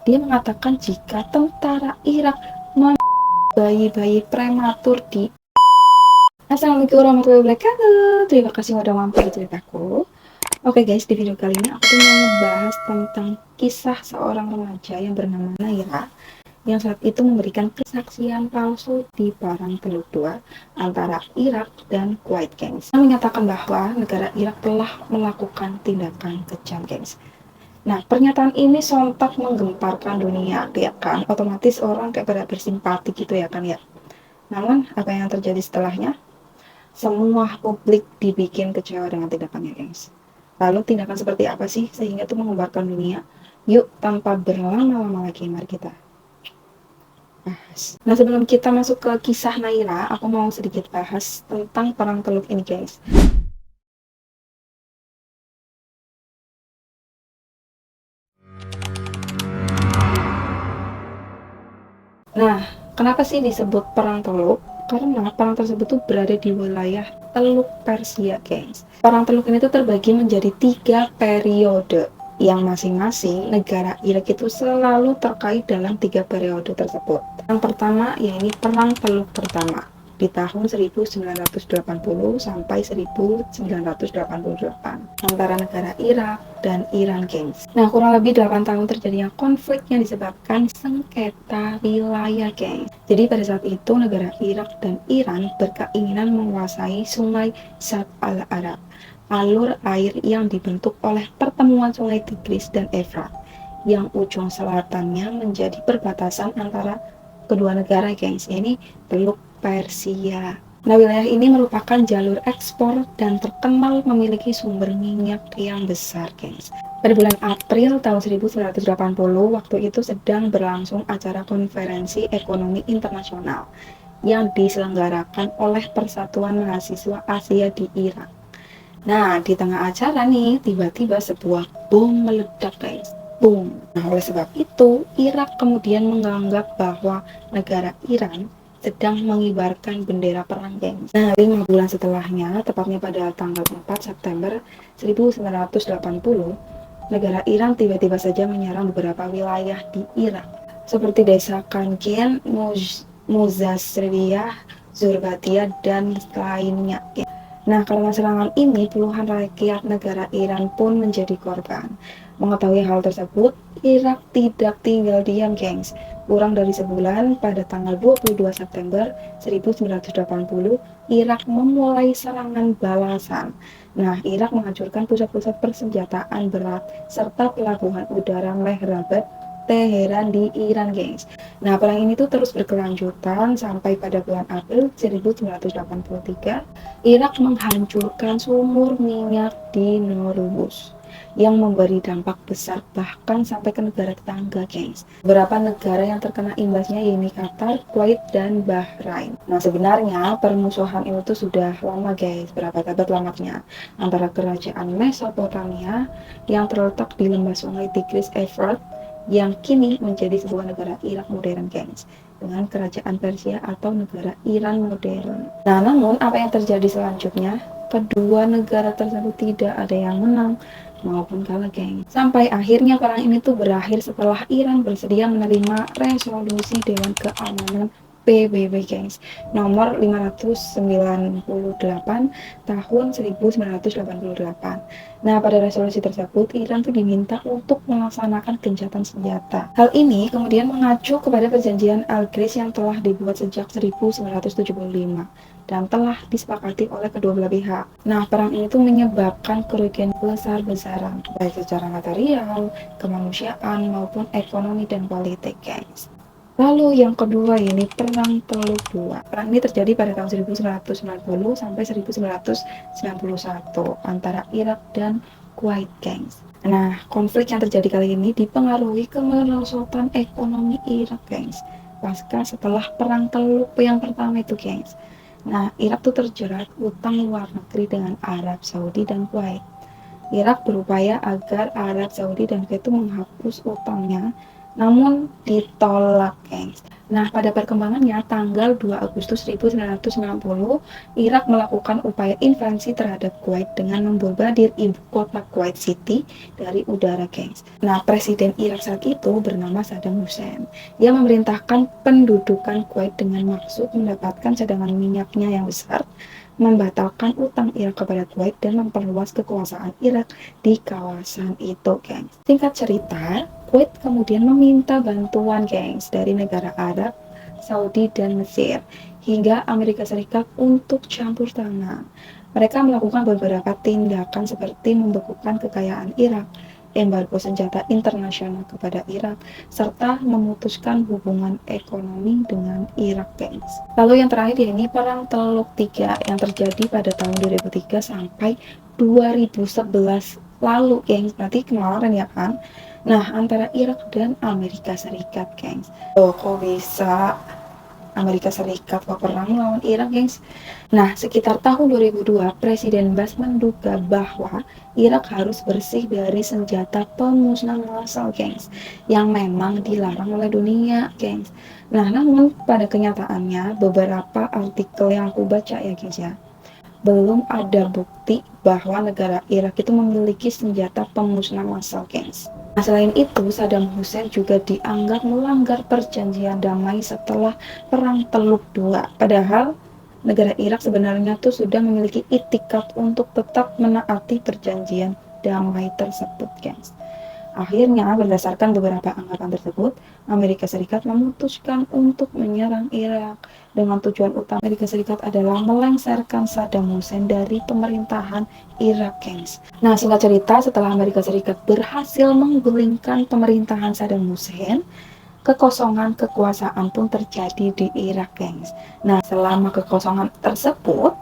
Dia mengatakan jika tentara Irak bayi-bayi prematur di Assalamualaikum warahmatullahi wabarakatuh. Terima kasih udah mampir di ceritaku. Oke guys, di video kali ini aku tuh mau ngebahas tentang kisah seorang remaja yang bernama Naira yang saat itu memberikan kesaksian palsu di Perang Teluk II antara Irak dan Kuwait, gengs. Yang menyatakan bahwa negara Irak telah melakukan tindakan kejam, gengs. Nah, pernyataan ini sontak menggemparkan dunia, ya kan? Otomatis orang kayak pada bersimpati gitu ya kan ya. Namun, apa yang terjadi setelahnya? Semua publik dibikin kecewa dengan tindakannya, gengs. Lalu tindakan seperti apa sih sehingga itu mengembarkan dunia? Yuk, tanpa berlama-lama lagi, mari kita bahas. Nah, sebelum kita masuk ke kisah Naira, aku mau sedikit bahas tentang Perang Teluk ini, guys. Nah, kenapa sih disebut Perang Teluk? Karena perang tersebut tuh berada di wilayah Teluk Persia, guys. Perang Teluk ini tuh terbagi menjadi 3 periode yang masing-masing negara Irak itu selalu terkait dalam 3 periode tersebut. Yang pertama, yaitu Perang Teluk Pertama di tahun 1980 sampai 1988 antara negara Irak dan Iran, gengs. Nah, kurang lebih 8 tahun terjadinya konflik yang disebabkan sengketa wilayah, gengs. Jadi pada saat itu negara Irak dan Iran berkeinginan menguasai sungai Sab al-Arab, alur air yang dibentuk oleh pertemuan sungai Tigris dan Efrat, yang ujung selatannya menjadi perbatasan antara kedua negara, gengs. Ini Teluk Persia. Nah, wilayah ini merupakan jalur ekspor dan terkenal memiliki sumber minyak yang besar, gengs. Pada bulan April tahun 1980, waktu itu sedang berlangsung acara konferensi ekonomi internasional yang diselenggarakan oleh Persatuan Mahasiswa Asia di Irak. Nah, di tengah acara nih, tiba-tiba sebuah bom meledak, guys. Boom. Nah, oleh sebab itu, Irak kemudian menganggap bahwa negara Iran sedang mengibarkan bendera perang, gengs. Nah, 5 bulan setelahnya, tepatnya pada tanggal 4 September 1980, negara Iran tiba-tiba saja menyerang beberapa wilayah di Irak, seperti desa Kankin, Muzasriyah, Zurbatia, dan lainnya. Nah, karena serangan ini, puluhan rakyat negara Iran pun menjadi korban. Mengetahui hal tersebut, Irak tidak tinggal diam, gengs. Kurang dari sebulan, pada tanggal 22 September 1980, Irak memulai serangan balasan. Nah, Irak menghancurkan pusat-pusat persenjataan berat serta pelabuhan udara Mehrabad, Teheran di Iran, gengs. Nah, perang ini tuh terus berkelanjutan sampai pada bulan April 1983, Irak menghancurkan sumur minyak di Norwus yang memberi dampak besar bahkan sampai ke negara tetangga, guys. Beberapa negara yang terkena imbasnya yaitu Qatar, Kuwait, dan Bahrain. Nah, sebenarnya permusuhan itu tuh sudah lama, guys, berabad-abad lamanya, antara kerajaan Mesopotamia yang terletak di lembah sungai Tigris Efrat yang kini menjadi sebuah negara Irak modern, guys, dengan kerajaan Persia atau negara Iran modern. Nah, namun apa yang terjadi selanjutnya? Kedua negara tersebut tidak ada yang menang maupun kalah, geng. Sampai akhirnya perang ini tuh berakhir setelah Iran bersedia menerima resolusi Dewan Keamanan PBB, gengs, nomor 598 tahun 1988. Nah, pada resolusi tersebut, Iran tuh diminta untuk melaksanakan gencatan senjata. Hal ini kemudian mengacu kepada perjanjian Algiers yang telah dibuat sejak 1975 dan telah disepakati oleh kedua belah pihak. Nah, perang ini tuh menyebabkan kerugian besar-besaran, baik secara material, kemanusiaan, maupun ekonomi dan politik, guys. Lalu yang kedua ini Perang Teluk II. Perang ini terjadi pada tahun 1990 sampai 1991 antara Irak dan Kuwait, gengs. Nah, konflik yang terjadi kali ini dipengaruhi kemerosotan ekonomi Irak, gengs. Pasca setelah Perang Teluk yang pertama itu, gengs. Nah, Irak tuh terjerat utang luar negeri dengan Arab Saudi dan Kuwait. Irak berupaya agar Arab Saudi dan Kuwait itu menghapus utangnya, namun ditolak, gengs. Nah, pada perkembangannya, tanggal 2 Agustus 1990, Irak melakukan upaya invasi terhadap Kuwait dengan membombardir ibu kota Kuwait City dari udara, gengs. Nah, Presiden Irak saat itu bernama Saddam Hussein. Ia memerintahkan pendudukan Kuwait dengan maksud mendapatkan cadangan minyaknya yang besar, membatalkan utang Irak kepada Kuwait, dan memperluas kekuasaan Irak di kawasan itu, gengs. Singkat cerita, Kuwait kemudian meminta bantuan, gengs, dari negara Arab, Saudi, dan Mesir, hingga Amerika Serikat untuk campur tangan. Mereka melakukan beberapa tindakan seperti membekukan kekayaan Irak, embargo senjata internasional kepada Irak, serta memutuskan hubungan ekonomi dengan Irak, gengs. Lalu yang terakhir ini Perang Teluk Tiga yang terjadi pada tahun 2003 sampai 2011 lalu, gengs. Berarti kemarin ya kan? Nah, antara Irak dan Amerika Serikat, gengs. Oh, kok bisa Amerika Serikat perang melawan Irak, gengs? Nah, sekitar tahun 2002, Presiden Bush menduga bahwa Irak harus bersih dari senjata pemusnahan massal, gengs, yang memang dilarang oleh dunia, gengs. Nah, namun pada kenyataannya, beberapa artikel yang aku baca ya, gengs ya, belum ada bukti bahwa negara Irak itu memiliki senjata pemusnah massal, gengs. Nah, selain itu, Saddam Hussein juga dianggap melanggar perjanjian damai setelah Perang Teluk II. Padahal negara Irak sebenarnya tuh sudah memiliki itikad untuk tetap menaati perjanjian damai tersebut, gengs. Akhirnya, berdasarkan beberapa anggapan tersebut, Amerika Serikat memutuskan untuk menyerang Irak dengan tujuan utama Amerika Serikat adalah melengsarkan Saddam Hussein dari pemerintahan Irak, gengs. Nah, singkat cerita, setelah Amerika Serikat berhasil menggulingkan pemerintahan Saddam Hussein, kekosongan kekuasaan pun terjadi di Irak, gengs. Nah, selama kekosongan tersebut,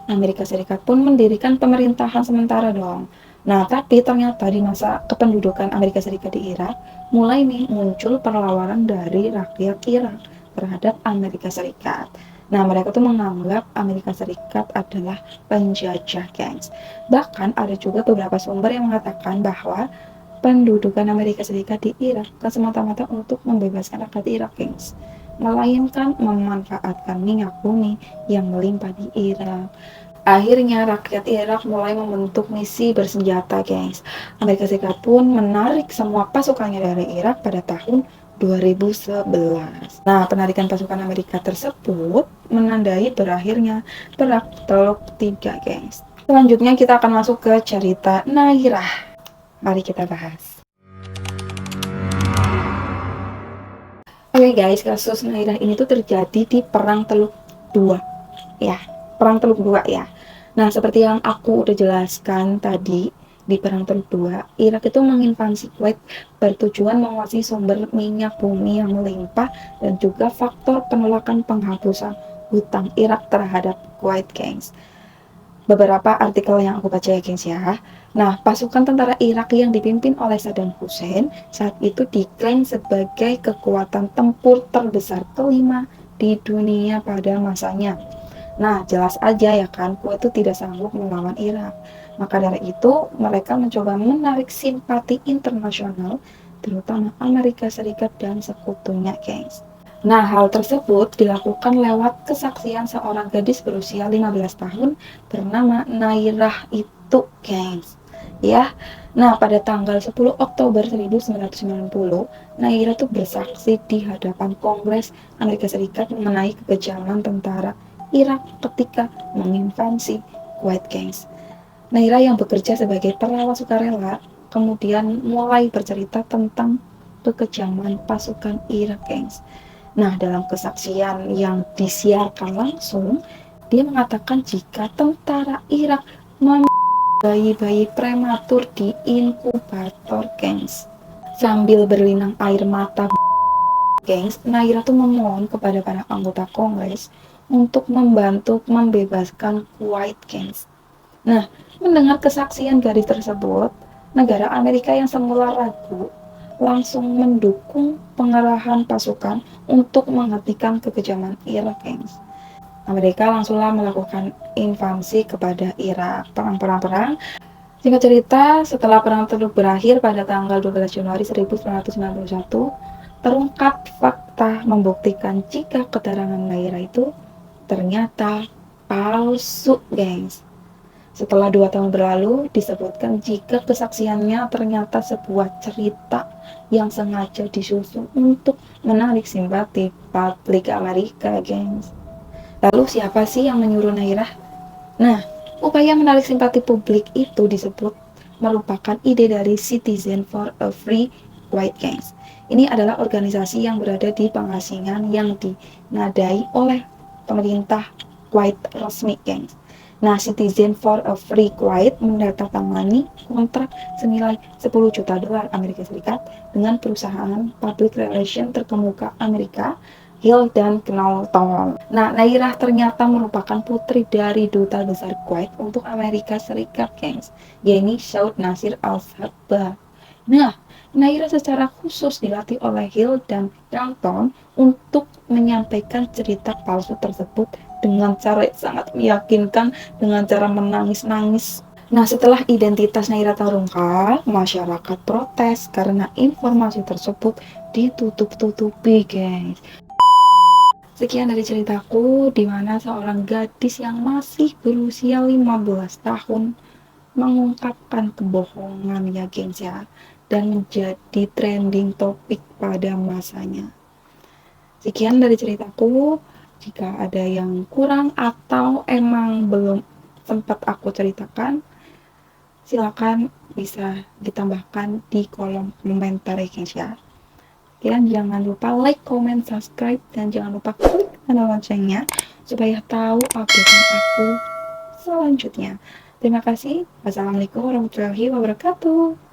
Amerika Serikat pun mendirikan pemerintahan sementara dong. Nah, tapi ternyata di masa kependudukan Amerika Serikat di Irak, mulai nih muncul perlawanan dari rakyat Irak terhadap Amerika Serikat. Nah, mereka tuh menganggap Amerika Serikat adalah penjajah, gengs. Bahkan ada juga beberapa sumber yang mengatakan bahwa pendudukan Amerika Serikat di Irak bukan semata-mata untuk membebaskan rakyat Irak, gengs, melainkan memanfaatkan minyak bumi yang melimpah di Irak. Akhirnya rakyat Irak mulai membentuk misi bersenjata, gengs. Amerika Serikat pun menarik semua pasukannya dari Irak pada tahun 2011. Nah, penarikan pasukan Amerika tersebut menandai berakhirnya Perang Teluk Tiga, gengs. Selanjutnya kita akan masuk ke cerita Nairah. Mari kita bahas. Oke, guys, kasus Nairah ini tuh terjadi di Perang Teluk II. Ya, Perang Teluk II ya. Nah, seperti yang aku udah jelaskan tadi, di Perang Teluk II, Irak itu menginvasi Kuwait bertujuan menguasai sumber minyak bumi yang melimpah dan juga faktor penolakan penghapusan hutang Irak terhadap Kuwait, gengs. Beberapa artikel yang aku baca ya, gengs ya. Nah, pasukan tentara Irak yang dipimpin oleh Saddam Hussein saat itu diklaim sebagai kekuatan tempur terbesar kelima di dunia pada masanya. Nah, jelas aja ya kan, Kuwait itu tidak sanggup melawan Irak. Maka dari itu, mereka mencoba menarik simpati internasional, terutama Amerika Serikat dan sekutunya, gengs. Nah, hal tersebut dilakukan lewat kesaksian seorang gadis berusia 15 tahun bernama Nairah itu, gengs. Ya, nah pada tanggal 10 Oktober 1990, Nairah itu bersaksi di hadapan Kongres Amerika Serikat mengenai kekejaman tentara Irak ketika menginvasi Kuwait, gengs. Nairah yang bekerja sebagai perawat sukarela kemudian mulai bercerita tentang kekejaman pasukan Irak, gengs. Nah, dalam kesaksian yang disiarkan langsung, dia mengatakan jika tentara Irak bayi-bayi prematur di inkubator, gengs. Sambil berlinang air mata, gengs, Naira tuh memohon kepada para anggota Kongres untuk membantu membebaskan Kuwait, gengs. Nah, mendengar kesaksian gadis tersebut, negara Amerika yang semula ragu langsung mendukung pengerahan pasukan untuk menghentikan kekejaman Irak, gengs. Amerika langsunglah melakukan invasi kepada Irak. Perang. Singkat cerita, setelah Perang Teluk berakhir pada tanggal 12 Januari 1991, terungkap fakta fakta membuktikan jika keterangan Naira itu ternyata palsu, gengs. Setelah 2 tahun berlalu, disebutkan jika kesaksiannya ternyata sebuah cerita yang sengaja disusun untuk menarik simpati publik Amerika, gengs. Lalu siapa sih yang menyuruh Naira? Nah, upaya menarik simpati publik itu disebut merupakan ide dari Citizen for a Free White, gengs. Ini adalah organisasi yang berada di pengasingan yang dinadai oleh pemerintah Kuwait resmi, gengs. Nah, Citizen for a Free Kuwait menandatangani kontrak senilai 10 juta dolar Amerika Serikat dengan perusahaan public relation terkemuka Amerika, Hill dan Knowlton. Nah, Naira ternyata merupakan putri dari duta besar Kuwait untuk Amerika Serikat, gengs, yaitu Saud Nasir Al-Sabah. Nah, Naira secara khusus dilatih oleh Hill dan Knowlton untuk menyampaikan cerita palsu tersebut dengan cara sangat meyakinkan, dengan cara menangis-nangis. Nah, setelah identitas Naira terungkap, masyarakat protes karena informasi tersebut ditutup-tutupi, guys. Sekian dari ceritaku, di mana seorang gadis yang masih berusia 15 tahun mengungkapkan kebohongan, ya gengs ya, dan menjadi trending topik pada masanya. Sekian dari ceritaku. Jika ada yang kurang atau emang belum sempat aku ceritakan, silakan bisa ditambahkan di kolom komentar, ya guys ya. Dan jangan lupa like, comment, subscribe, dan jangan lupa klik tanda loncengnya supaya tahu update aku selanjutnya. Terima kasih. Wassalamualaikum warahmatullahi wabarakatuh.